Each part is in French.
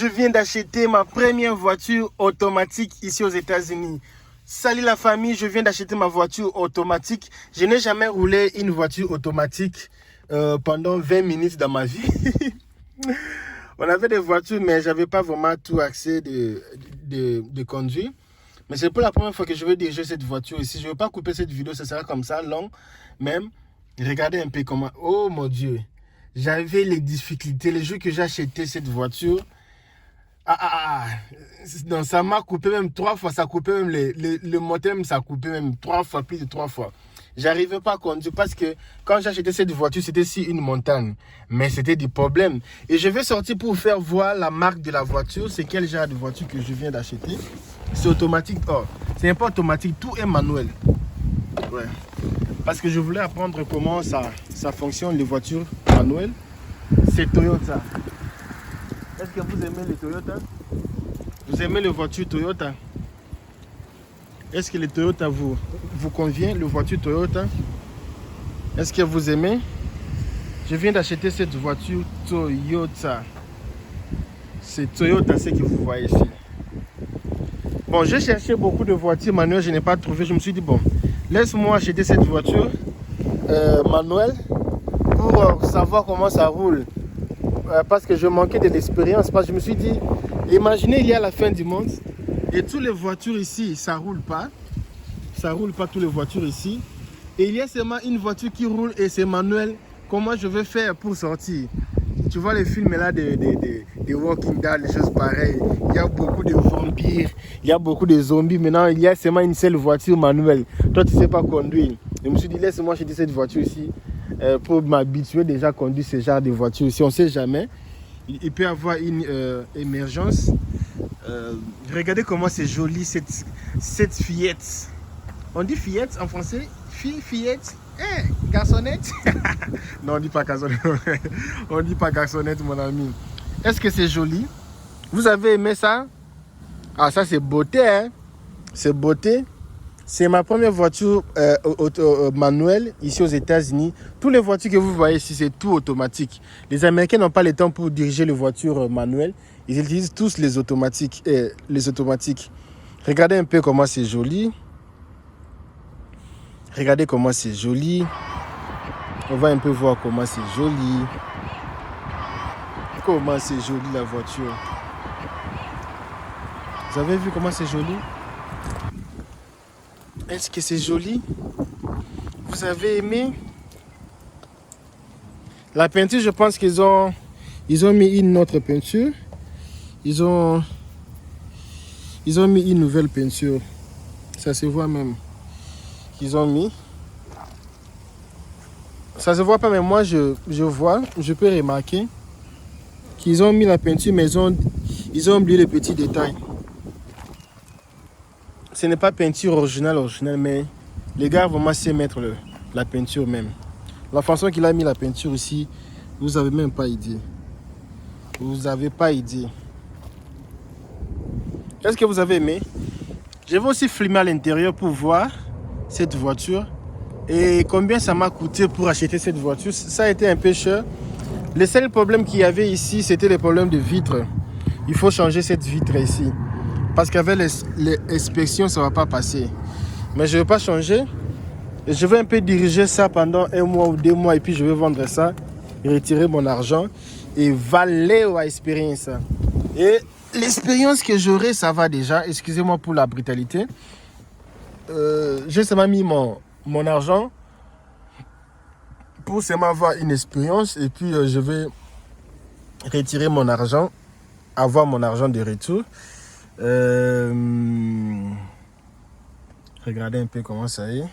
Je viens d'acheter ma première voiture automatique ici aux États-Unis. Salut la famille, je viens d'acheter ma voiture automatique. Je n'ai jamais roulé une voiture automatique pendant 20 minutes dans ma vie. On avait des voitures, mais je n'avais pas vraiment tout accès de conduire. Mais c'est pour la première fois que je vais diriger cette voiture ici. Je ne vais pas couper cette vidéo, ça sera comme ça, long même. Regardez un peu comment... Oh mon Dieu, j'avais les difficultés. Le jour que j'ai acheté cette voiture... Non, ça m'a coupé même 3 fois, ça coupait même le moteur, même ça a coupé même 3 fois, plus de 3 fois. J'arrivais pas à conduire parce que quand j'ai acheté cette voiture, c'était sur une montagne. Mais c'était des problèmes. Et je vais sortir pour vous faire voir la marque de la voiture. C'est quel genre de voiture que je viens d'acheter. C'est automatique. Oh, c'est pas automatique, tout est manuel. Ouais. Parce que je voulais apprendre comment ça fonctionne les voitures manuelles. C'est Toyota. Est-ce que vous aimez les Toyota? Vous aimez les voitures Toyota? Est-ce que les Toyota vous convient, les voitures Toyota? Est-ce que vous aimez? Je viens d'acheter cette voiture Toyota. C'est Toyota, ce que vous voyez ici. Bon, j'ai cherché beaucoup de voitures manuelles, je n'ai pas trouvé. Je me suis dit, bon, laisse-moi acheter cette voiture manuelle pour savoir comment ça roule. Parce que je manquais de l'expérience. Parce que je me suis dit, imaginez, il y a la fin du monde et toutes les voitures ici, ça ne roule pas. Ça ne roule pas toutes les voitures ici. Et il y a seulement une voiture qui roule et c'est manuel. Comment je vais faire pour sortir? Tu vois les films là de Walking Dead, les choses pareilles. Il y a beaucoup de vampires, il y a beaucoup de zombies. Maintenant, il y a seulement une seule voiture manuelle. Toi, tu ne sais pas conduire. Je me suis dit, laisse-moi acheter cette voiture ici. Pour m'habituer déjà à conduire ce genre de voiture. Si on ne sait jamais, il peut y avoir une émergence. Regardez comment c'est joli cette fillette. On dit fillette en français? Fillette? Garçonnette? Non, on ne dit pas garçonnette. On ne dit pas garçonnette, mon ami. Est-ce que c'est joli? Vous avez aimé ça? Ah, ça c'est beauté, hein? C'est beauté. C'est ma première voiture manuelle ici aux États-Unis. Toutes les voitures que vous voyez ici, c'est tout automatique. Les Américains n'ont pas le temps pour diriger les voitures manuelles. Ils utilisent tous les automatiques. Regardez un peu comment c'est joli. Regardez comment c'est joli. On va un peu voir comment c'est joli. Comment c'est joli la voiture. Vous avez vu comment c'est joli? Est-ce que c'est joli? Vous avez aimé? La peinture, je pense qu'ils ont mis une autre peinture. Ils ont mis une nouvelle peinture. Ça se voit même. Ils ont mis. Ça se voit pas, mais moi je vois, je peux remarquer qu'ils ont mis la peinture, mais ils ont oublié les petits détails. Ce n'est pas peinture originale, mais les gars vont vraiment mettre la peinture même. La façon qu'il a mis la peinture ici, vous n'avez même pas idée. Vous n'avez pas idée. Qu'est-ce que vous avez aimé? Je vais aussi filmer à l'intérieur pour voir cette voiture. Et combien ça m'a coûté pour acheter cette voiture. Ça a été un peu cher. Le seul problème qu'il y avait ici, c'était le problème de vitre. Il faut changer cette vitre ici. Parce qu'avec les inspections, ça ne va pas passer. Mais je ne vais pas changer. Et je vais un peu diriger ça pendant 1 mois ou 2 mois. Et puis je vais vendre ça. Et retirer mon argent. Et valer à expérience. Et l'expérience que j'aurai, ça va déjà. Excusez-moi pour la brutalité. J'ai seulement mis mon argent. Pour seulement avoir une expérience. Et puis je vais retirer mon argent. Avoir mon argent de retour. Regardez un peu comment ça est.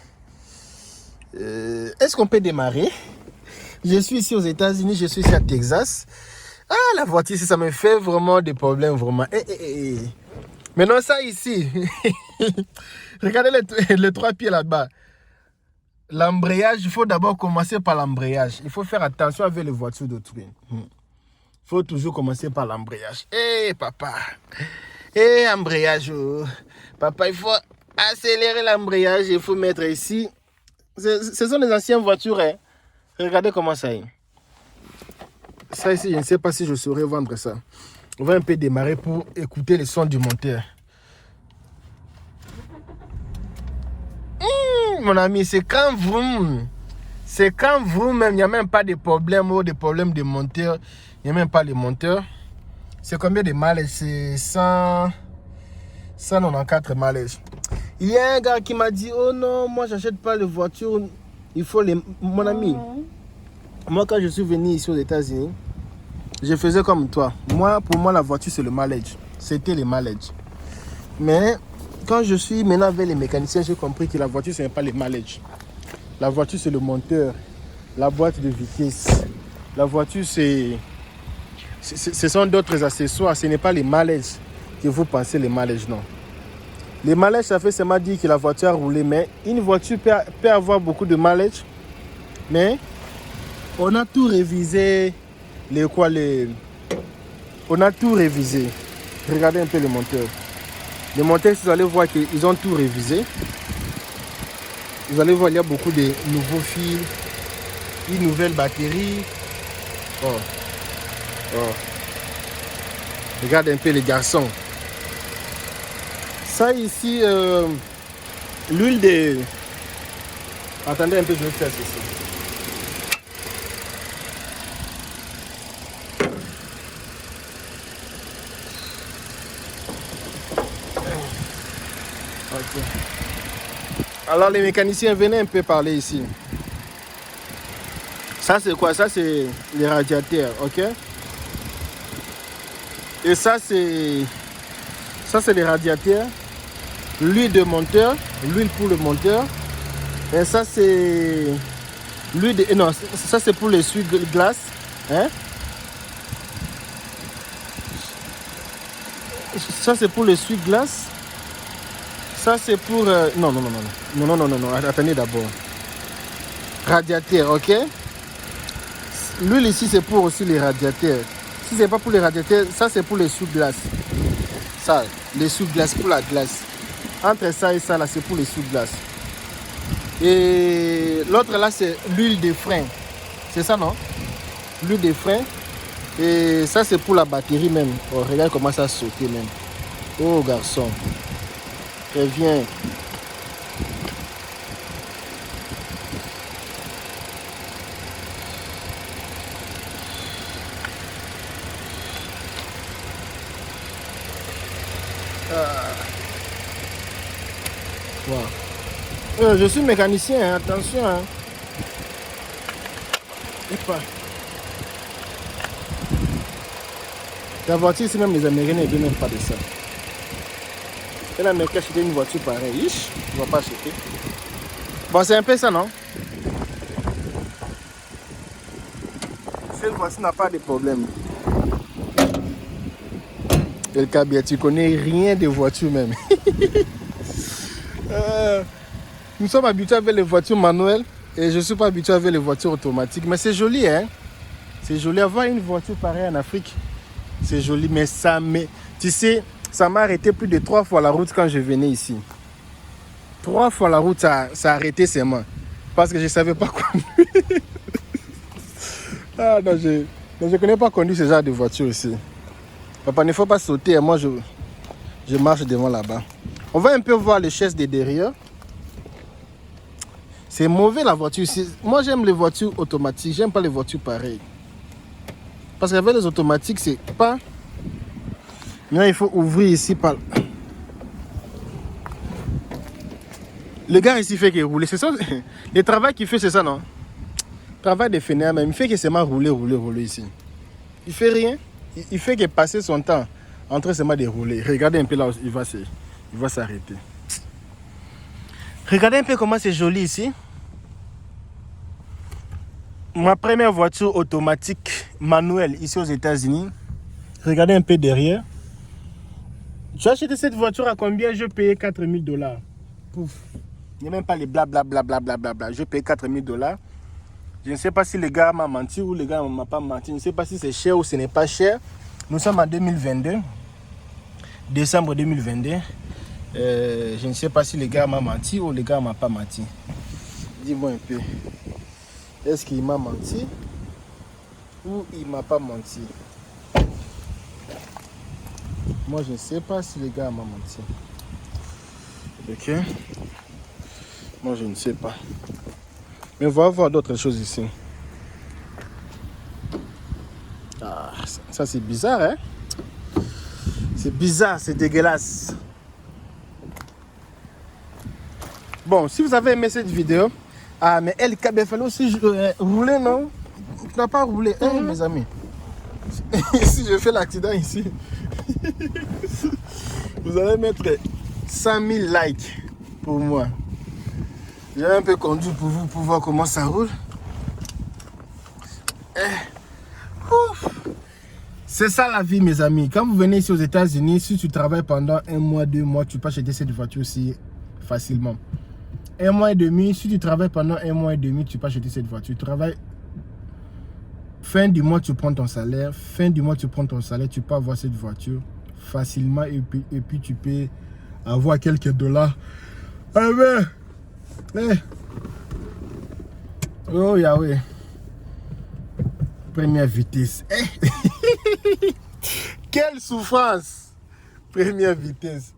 Est-ce qu'on peut démarrer? Je suis ici aux États-Unis, je suis ici à Texas. Ah, la voiture ici, ça me fait vraiment des problèmes, vraiment. Maintenant, ça ici, regardez les 3 pieds là-bas. L'embrayage, il faut d'abord commencer par l'embrayage. Il faut faire attention avec les voitures d'autrui. Il faut toujours commencer par l'embrayage. Papa. Embrayage. Papa, il faut accélérer l'embrayage. Il faut mettre ici. Ce sont des anciennes voitures. Hein. Regardez comment ça est. Ça ici, je ne sais pas si je saurais vendre ça. On va un peu démarrer pour écouter le son du moteur. Mon ami, c'est quand vous... C'est quand vous-même, il n'y a même pas de problème ou de problème de moteur. Il n'y a même pas de moteur. C'est combien de mileage? C'est 194 mileage. Il y a un gars qui m'a dit, oh non, moi j'achète pas de voiture. Il faut les... Mon ami, moi quand je suis venu ici aux États-Unis, je faisais comme toi. Pour moi, la voiture, c'est le mileage. C'était le mileage. Mais quand je suis maintenant avec les mécaniciens, j'ai compris que la voiture, ce n'est pas le mileage. La voiture, c'est le moteur, la boîte de vitesse. La voiture, ce sont d'autres accessoires. Ce n'est pas les mileage que vous pensez les mileage, non. Les mileage, ça fait seulement dire que la voiture a roulé. Mais une voiture peut avoir beaucoup de mileage. Mais on a tout révisé. On a tout révisé. Regardez un peu le moteur. Le moteur, vous allez voir qu'ils ont tout révisé. Vous allez voir, il y a beaucoup de nouveaux fils, une nouvelle batterie. Regardez un peu les garçons. Ça ici, l'huile de... Attendez un peu, je vais faire ceci. Okay. Alors les mécaniciens, venez un peu parler ici. Ça c'est quoi? Ça c'est les radiateurs, ok? Et ça c'est les radiateurs. L'huile de moteur, l'huile pour le moteur. Et ça c'est l'huile de... Non, ça c'est pour l'essuie-glace. Hein? Ça c'est pour l'essuie-glace. Ça c'est pour... Non, attendez d'abord. Radiateur, ok? L'huile ici c'est pour aussi les radiateurs. Si c'est pas pour les radiateurs, ça c'est pour les sous-glace. Ça, les sous-glace pour la glace. Entre ça et ça là, c'est pour les sous-glace. Et l'autre là c'est l'huile de frein. C'est ça non? L'huile de frein. Et ça c'est pour la batterie même. Oh, regarde comment ça saute même. Oh garçon. Viens. Wow. Je suis mécanicien, hein, attention. Hein. Et pas. La voiture, c'est même les Américains ne viennent même pas de ça. Et l'Américain acheter une voiture pareille, ish, il ne va pas acheter. Bon, c'est un peu ça, non? Cette voiture n'a pas de problème. Et le Kabia, tu connais rien de voiture même. Nous sommes habitués avec les voitures manuelles et je ne suis pas habitué avec les voitures automatiques. Mais c'est joli, hein? C'est joli. Avoir une voiture pareille en Afrique, c'est joli. Mais ça, tu sais, ça m'a arrêté plus de 3 fois la route quand je venais ici. 3 fois la route, ça a arrêté seulement. Parce que je ne savais pas conduire. Ah non, je ne connais pas conduire ce genre de voiture ici. Papa, il ne faut pas sauter. Moi, je marche devant là-bas. On va un peu voir les chaises de derrière. C'est mauvais la voiture. Moi, j'aime les voitures automatiques. J'aime pas les voitures pareilles. Parce qu'avec les automatiques, c'est pas... Maintenant, il faut ouvrir ici par... Le gars ici fait qu'il roule. C'est ça. Le travail qu'il fait, c'est ça, non? Le travail des fainéants, même. Il fait que seulement rouler ici. Il fait rien. Il fait que passer son temps en train seulement de rouler. Regardez un peu là où il va s'arrêter. Regardez un peu comment c'est joli ici. Ma première voiture automatique manuelle ici aux États-Unis. Regardez un peu derrière. Tu as acheté cette voiture à combien? Je payais $4000. Pouf. Il n'y a même pas les blablabla. Je paye $4000. Je ne sais pas si le gars m'a menti ou le gars ne m'a pas menti. Je ne sais pas si c'est cher ou ce n'est pas cher. Nous sommes en 2022. Décembre 2022. Je ne sais pas si le gars m'a menti ou le gars ne m'a pas menti. Dis-moi un peu. Est-ce qu'il m'a menti ou il ne m'a pas menti? Moi, je ne sais pas si les gars m'ont menti. Ok. Moi, je ne sais pas. Mais on va voir d'autres choses ici. Ah, ça c'est bizarre, hein? C'est bizarre, c'est dégueulasse. Bon, si vous avez aimé cette vidéo, ah, mais elle, il fallait aussi rouler, non? Tu n'as pas roulé, hein, mes amis? Si je fais l'accident ici, vous allez mettre 100 000 likes pour moi. J'ai un peu conduit pour vous, pour voir comment ça roule. C'est ça la vie, mes amis. Quand vous venez ici aux États-Unis, si tu travailles pendant 1 mois, 2 mois, tu peux acheter cette voiture aussi facilement. 1 mois et demi, si tu travailles pendant 1 mois et demi, tu peux acheter cette voiture. Tu travailles, fin du mois, tu prends ton salaire. Fin du mois, tu prends ton salaire, tu peux avoir cette voiture facilement et puis tu peux avoir quelques dollars. Ah ben, oh Yahweh. Première vitesse. Quelle souffrance. Première vitesse.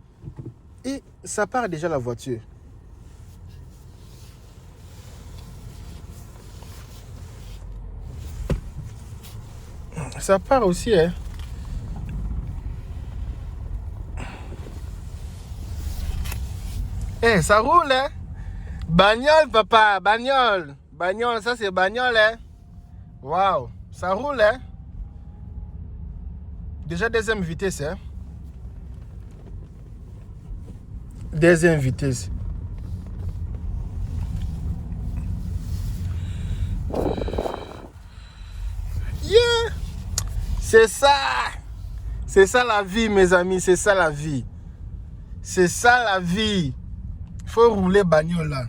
Et ça part déjà la voiture. Ça part aussi, hein. Eh, ça roule, hein. Bagnole, papa, bagnole. Bagnole, ça c'est bagnole, hein. Waouh, ça roule, hein. Déjà deuxième vitesse, hein. Deuxième vitesse. Yeah. C'est ça. C'est ça la vie, mes amis. C'est ça la vie. C'est ça la vie. Il faut rouler bagnole là.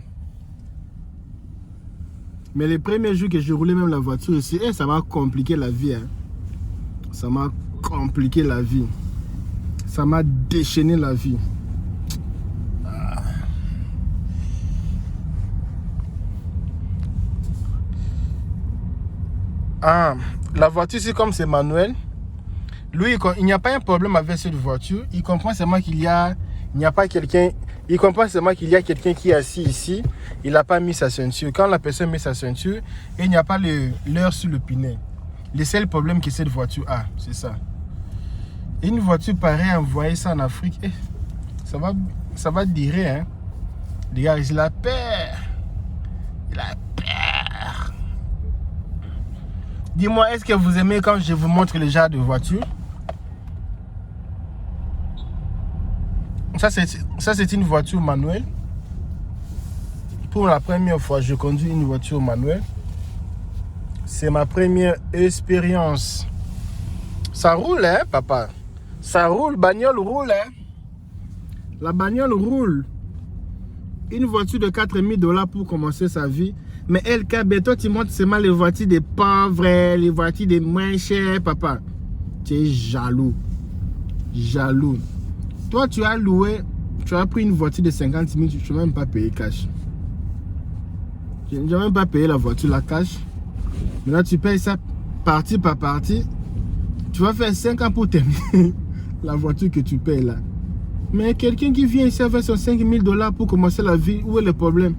Mais les premiers jours que j'ai roulé même la voiture ici, ça m'a compliqué la vie. Hein. Ça m'a compliqué la vie. Ça m'a déchaîné la vie. Ah, la voiture, c'est comme c'est manuel. Lui, il n'y a pas un problème avec cette voiture. Il comprend seulement qu'il n'y a pas quelqu'un. Il comprend seulement qu'il y a quelqu'un qui est assis ici. Il n'a pas mis sa ceinture. Quand la personne met sa ceinture, il n'y a pas l'heure sur le pinet. Le seul problème que cette voiture a, c'est ça. Une voiture pareille, envoyer ça en Afrique, ça va durer, hein. Les gars, il a peur. Il a peur. Dis-moi, est-ce que vous aimez quand je vous montre le genre de voiture? Ça, c'est une voiture manuelle. Pour la première fois, je conduis une voiture manuelle. C'est ma première expérience. Ça roule, hein, papa? Ça roule, bagnole roule, hein? La bagnole roule. Une voiture de 4 000 $ pour commencer sa vie. Mais LKB, toi, tu montres seulement les voitures des pauvres, les voitures des moins chères, papa. Tu es jaloux. Jaloux. Toi, tu as loué, tu as pris une voiture de 50 000, tu n'as même pas payé cash. Tu n'as même pas payé la voiture, la cash. Maintenant, tu payes ça partie par partie. Tu vas faire 5 ans pour terminer la voiture que tu payes là. Mais quelqu'un qui vient ici avec son 5 000 $ pour commencer la vie, où est le problème?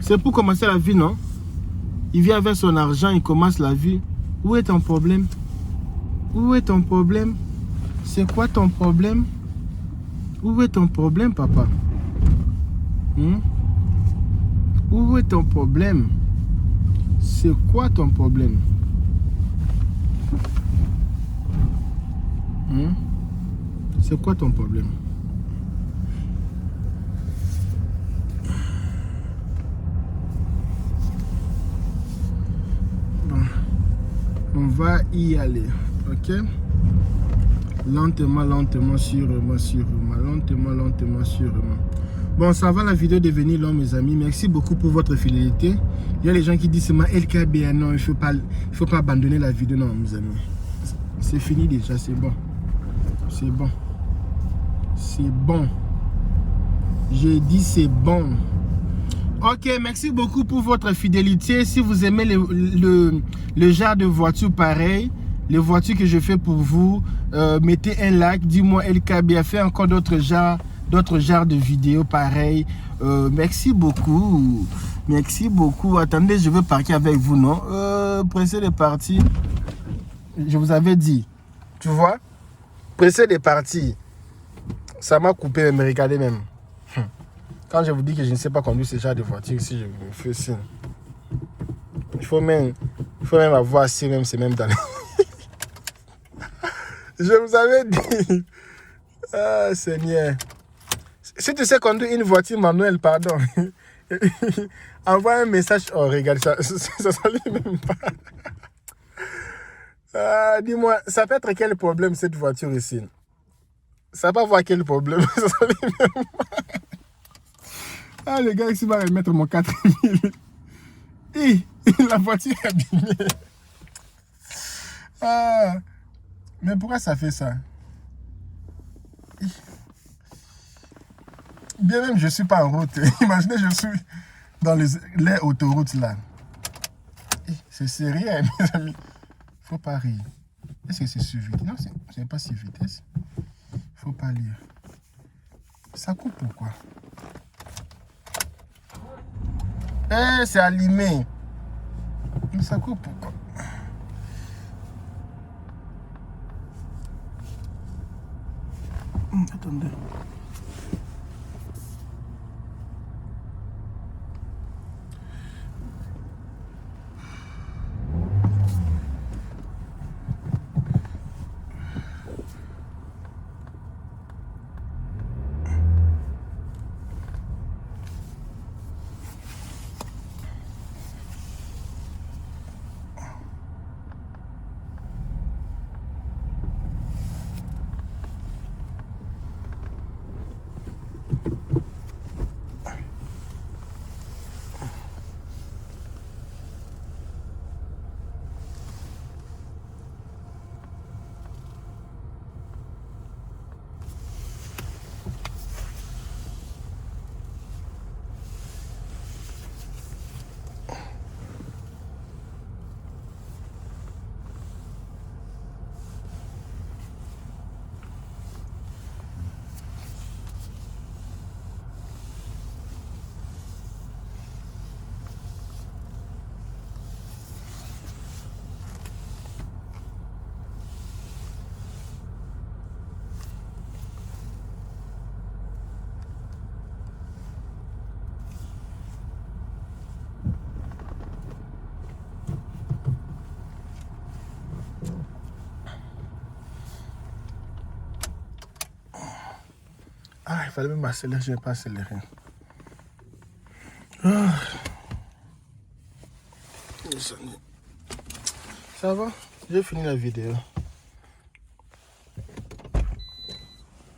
C'est pour commencer la vie, non? Il vient avec son argent, il commence la vie. Où est ton problème? Où est ton problème? C'est quoi ton problème? Où est ton problème, papa? Où est ton problème? C'est quoi ton problème? C'est quoi ton problème? Bon, on va y aller, ok? Lentement, lentement, sûrement, sûrement. Lentement, lentement, sûrement. Bon, ça va, la vidéo est devenue longue, mes amis. Merci beaucoup pour votre fidélité. Il y a les gens qui disent seulement LKB. Non, il faut pas abandonner la vidéo. Non, mes amis. C'est fini déjà, c'est bon. C'est bon. C'est bon. J'ai dit c'est bon. Ok, merci beaucoup pour votre fidélité. Si vous aimez le genre de voiture pareil, les voitures que je fais pour vous. Mettez un like, dis-moi LK bien fait encore d'autres genres de vidéos pareilles. Merci beaucoup. Merci beaucoup. Attendez, je veux partir avec vous, non? Pressez de partir. Je vous avais dit. Tu vois? Pressez de partir. Ça m'a coupé, mais regardez même. Quand je vous dis que je ne sais pas conduire ce genre de voiture ici, je me fais signe. Il faut même avoir si même, c'est même dans les... Je vous avais dit. Ah, Seigneur. Si tu sais conduire une voiture manuelle, pardon, envoie un message. Oh, regarde, ça s'allume même pas. Ah, dis-moi, ça peut être quel problème cette voiture ici? Ça va voir quel problème. Ça s'allume même pas. Ah, le gars ici va remettre mon 4000. La voiture est abîmée. Ah, mais pourquoi ça fait ça? Bien même, je ne suis pas en route. Imaginez, je suis dans les autoroutes là. C'est sérieux, mes amis. Faut pas rire. Est-ce que c'est sur vitesse? Non, c'est pas sur vitesse. Faut pas lire. Ça coupe pourquoi? C'est allumé. Mais ça coupe pourquoi? Attendez. Ah, il fallait même accélérer, je n'ai pas accéléré. Ah. Ça va? J'ai fini la vidéo.